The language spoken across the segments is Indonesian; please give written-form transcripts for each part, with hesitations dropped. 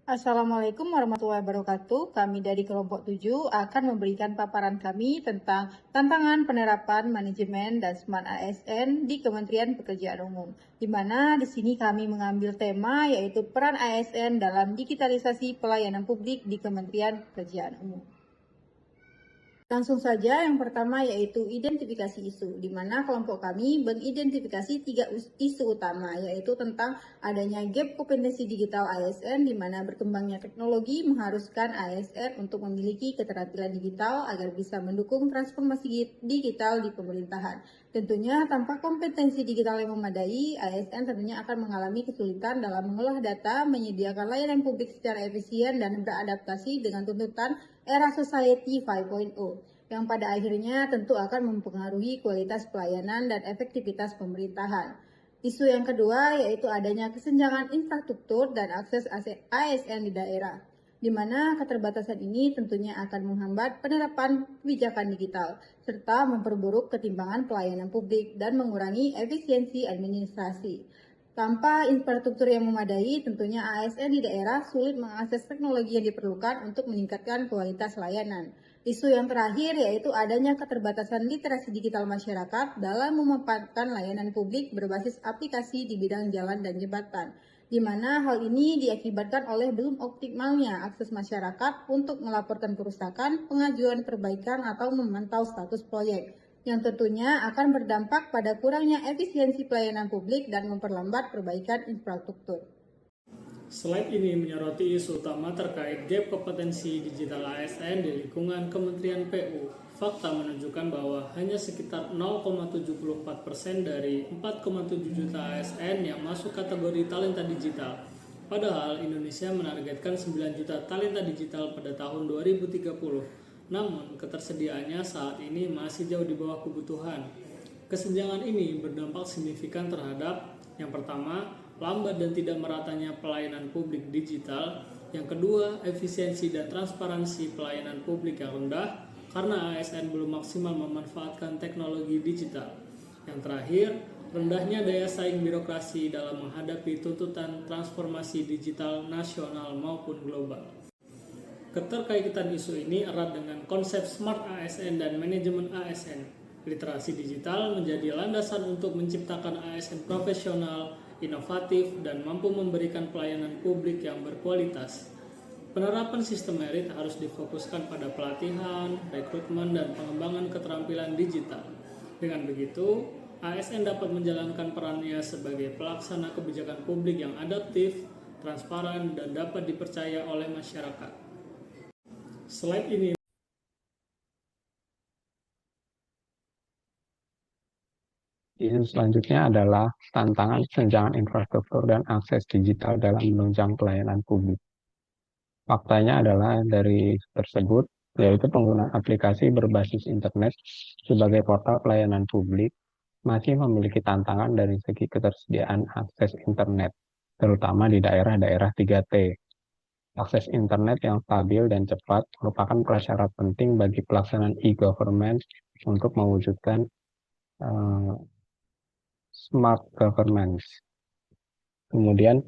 Assalamualaikum warahmatullahi wabarakatuh. Kami dari kelompok 7 akan memberikan paparan kami tentang tantangan penerapan manajemen dan Smart ASN di Kementerian Pekerjaan Umum. Di mana di sini kami mengambil tema yaitu peran ASN dalam digitalisasi pelayanan publik di Kementerian Pekerjaan Umum. Langsung saja yang pertama yaitu identifikasi isu, di mana kelompok kami mengidentifikasi 3 isu utama, yaitu tentang adanya gap kompetensi digital ASN, di mana berkembangnya teknologi mengharuskan ASN untuk memiliki keterampilan digital agar bisa mendukung transformasi digital di pemerintahan. Tentunya tanpa kompetensi digital yang memadai, ASN tentunya akan mengalami kesulitan dalam mengolah data, menyediakan layanan publik secara efisien, dan beradaptasi dengan tuntutan era Society 5.0 yang pada akhirnya tentu akan mempengaruhi kualitas pelayanan dan efektivitas pemerintahan. Isu yang kedua yaitu adanya kesenjangan infrastruktur dan akses ASN di daerah, di mana keterbatasan ini tentunya akan menghambat penerapan kebijakan digital, serta memperburuk ketimpangan pelayanan publik dan mengurangi efisiensi administrasi. Tanpa infrastruktur yang memadai, tentunya ASN di daerah sulit mengakses teknologi yang diperlukan untuk meningkatkan kualitas layanan. Isu yang terakhir yaitu adanya keterbatasan literasi digital masyarakat dalam memanfaatkan layanan publik berbasis aplikasi di bidang jalan dan jembatan, di mana hal ini diakibatkan oleh belum optimalnya akses masyarakat untuk melaporkan kerusakan, pengajuan perbaikan, atau memantau status proyek, yang tentunya akan berdampak pada kurangnya efisiensi pelayanan publik dan memperlambat perbaikan infrastruktur. Slide ini menyoroti isu utama terkait gap kompetensi digital ASN di lingkungan Kementerian PU. Fakta menunjukkan bahwa hanya sekitar 0,74% dari 4,7 juta ASN yang masuk kategori talenta digital. Padahal Indonesia menargetkan 9 juta talenta digital pada tahun 2030. Namun, ketersediaannya saat ini masih jauh di bawah kebutuhan. Kesenjangan ini berdampak signifikan terhadap yang pertama, lambat dan tidak meratanya pelayanan publik digital. Yang kedua, efisiensi dan transparansi pelayanan publik yang rendah karena ASN belum maksimal memanfaatkan teknologi digital. Yang terakhir, rendahnya daya saing birokrasi dalam menghadapi tuntutan transformasi digital nasional maupun global. Keterkaitan isu ini erat dengan konsep Smart ASN dan manajemen ASN. Literasi digital menjadi landasan untuk menciptakan ASN profesional, inovatif, dan mampu memberikan pelayanan publik yang berkualitas. Penerapan sistem merit harus difokuskan pada pelatihan, rekrutmen, dan pengembangan keterampilan digital. Dengan begitu, ASN dapat menjalankan perannya sebagai pelaksana kebijakan publik yang adaptif, transparan, dan dapat dipercaya oleh masyarakat. Slide ini Isu selanjutnya adalah tantangan kesenjangan infrastruktur dan akses digital dalam menunjang pelayanan publik. Faktanya adalah dari tersebut, yaitu penggunaan aplikasi berbasis internet sebagai portal pelayanan publik masih memiliki tantangan dari segi ketersediaan akses internet, terutama di daerah-daerah 3T. Akses internet yang stabil dan cepat merupakan prasyarat penting bagi pelaksanaan e-government untuk mewujudkan smart governance. Kemudian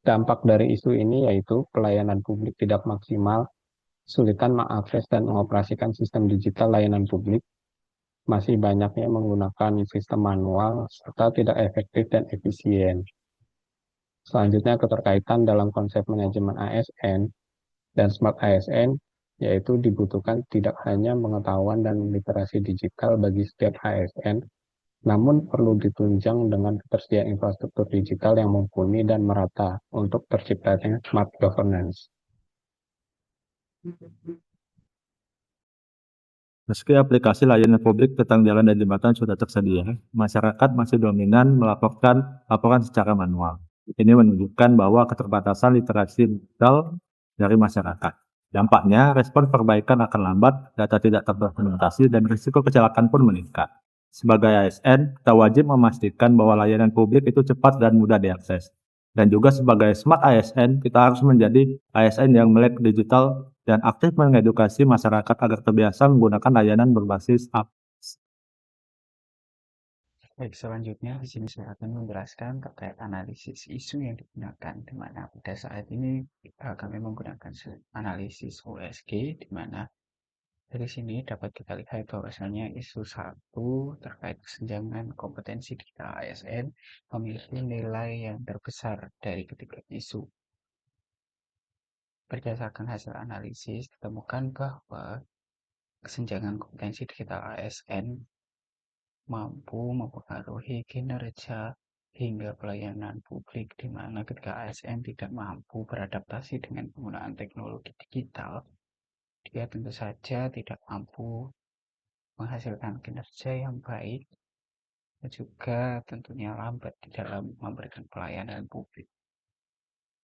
dampak dari isu ini yaitu pelayanan publik tidak maksimal, kesulitan mengakses dan mengoperasikan sistem digital layanan publik, masih banyaknya menggunakan sistem manual, serta tidak efektif dan efisien. Selanjutnya keterkaitan dalam konsep manajemen ASN dan Smart ASN, yaitu dibutuhkan tidak hanya pengetahuan dan literasi digital bagi setiap ASN, namun perlu ditunjang dengan ketersediaan infrastruktur digital yang mumpuni dan merata untuk terciptanya smart governance. Meski aplikasi layanan publik tentang jalan dan jembatan sudah tersedia, masyarakat masih dominan melaporkan laporan secara manual. Ini menunjukkan bahwa keterbatasan literasi digital dari masyarakat. Dampaknya, respon perbaikan akan lambat, data tidak terdokumentasi, dan risiko kecelakaan pun meningkat. Sebagai ASN, kita wajib memastikan bahwa layanan publik itu cepat dan mudah diakses. Dan juga sebagai Smart ASN, kita harus menjadi ASN yang melek digital dan aktif mengedukasi masyarakat agar terbiasa menggunakan layanan berbasis apps. Baik, selanjutnya di sini saya akan menjelaskan terkait analisis isu yang digunakan, di mana pada saat ini kami menggunakan analisis USG, di mana dari sini dapat kita lihat bahwasanya isu satu terkait kesenjangan kompetensi digital ASN memiliki nilai yang terbesar dari ketiga isu. Berdasarkan hasil analisis, ditemukan bahwa kesenjangan kompetensi digital ASN mampu mempengaruhi kinerja hingga pelayanan publik, di mana ketika ASN tidak mampu beradaptasi dengan penggunaan teknologi digital, dia tentu saja tidak mampu menghasilkan kinerja yang baik dan juga tentunya lambat di dalam memberikan pelayanan publik.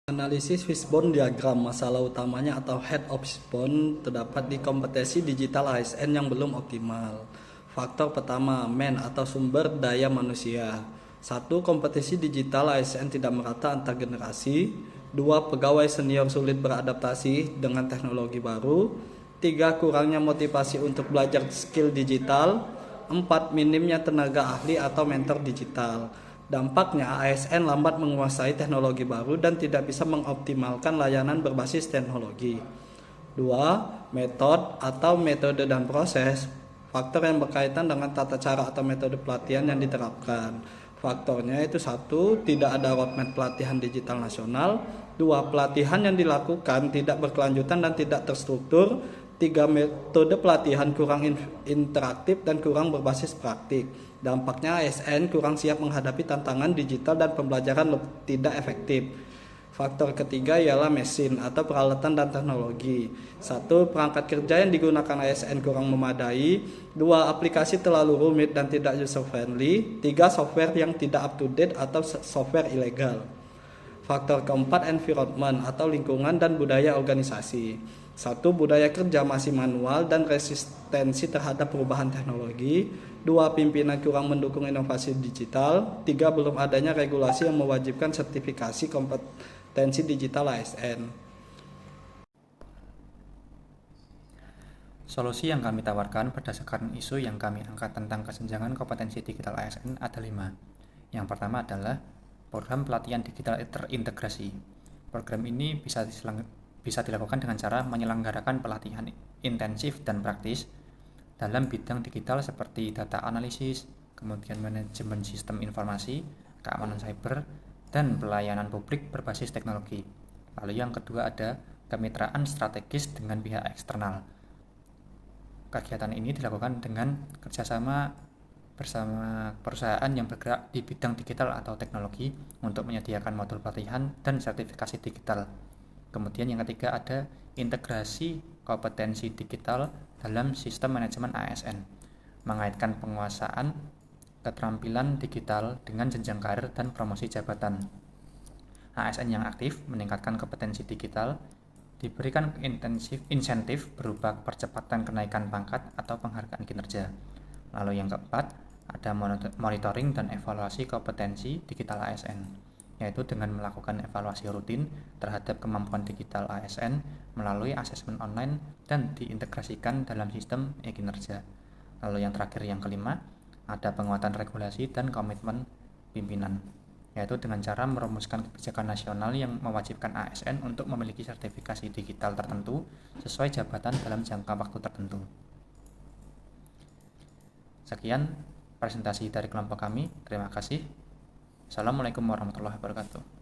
Analisis fishbone diagram masalah utamanya atau head of fishbone terdapat di kompetensi digital ASN yang belum optimal. Faktor pertama, man atau sumber daya manusia. 1. Kompetensi digital ASN tidak merata antar generasi. 2. Pegawai senior sulit beradaptasi dengan teknologi baru. 3. Kurangnya motivasi untuk belajar skill digital. 4. Minimnya tenaga ahli atau mentor digital. Dampaknya ASN lambat menguasai teknologi baru dan tidak bisa mengoptimalkan layanan berbasis teknologi. 2. Metode dan proses. Faktor yang berkaitan dengan tata cara atau metode pelatihan yang diterapkan. Faktornya itu 1. Tidak ada roadmap pelatihan digital nasional. 2. Pelatihan yang dilakukan tidak berkelanjutan dan tidak terstruktur. 3. Metode pelatihan kurang interaktif dan kurang berbasis praktik. Dampaknya ASN kurang siap menghadapi tantangan digital dan pembelajaran tidak efektif. Faktor ketiga ialah mesin atau peralatan dan teknologi. 1. Perangkat kerja yang digunakan ASN kurang memadai. 2. Aplikasi terlalu rumit dan tidak user friendly. 3. Software yang tidak up to date atau software ilegal. Faktor keempat, environment atau lingkungan dan budaya organisasi. 1. Budaya kerja masih manual dan resistensi terhadap perubahan teknologi. 2. Pimpinan kurang mendukung inovasi digital. 3. Belum adanya regulasi yang mewajibkan sertifikasi kompetensi digital ASN. Solusi yang kami tawarkan berdasarkan isu yang kami angkat tentang kesenjangan kompetensi digital ASN ada 5. Yang pertama adalah program pelatihan digital terintegrasi. Program ini bisa dilakukan dengan cara menyelenggarakan pelatihan intensif dan praktis dalam bidang digital seperti data analisis, kemudian manajemen sistem informasi, keamanan cyber, dan pelayanan publik berbasis teknologi. Lalu yang kedua ada kemitraan strategis dengan pihak eksternal. Kegiatan ini dilakukan dengan kerjasama bersama perusahaan yang bergerak di bidang digital atau teknologi untuk menyediakan modul pelatihan dan sertifikasi digital. Kemudian yang ketiga ada integrasi kompetensi digital dalam sistem manajemen ASN, mengaitkan penguasaan keterampilan digital dengan jenjang karir dan promosi jabatan. ASN yang aktif meningkatkan kompetensi digital diberikan insentif berupa percepatan kenaikan pangkat atau penghargaan kinerja. Lalu yang keempat, ada monitoring dan evaluasi kompetensi digital ASN, yaitu dengan melakukan evaluasi rutin terhadap kemampuan digital ASN melalui asesmen online dan diintegrasikan dalam sistem e-kinerja. Lalu yang terakhir, yang kelima, ada penguatan regulasi dan komitmen pimpinan, yaitu dengan cara merumuskan kebijakan nasional yang mewajibkan ASN untuk memiliki sertifikasi digital tertentu sesuai jabatan dalam jangka waktu tertentu. Sekian presentasi dari kelompok kami. Terima kasih. Assalamualaikum warahmatullahi wabarakatuh.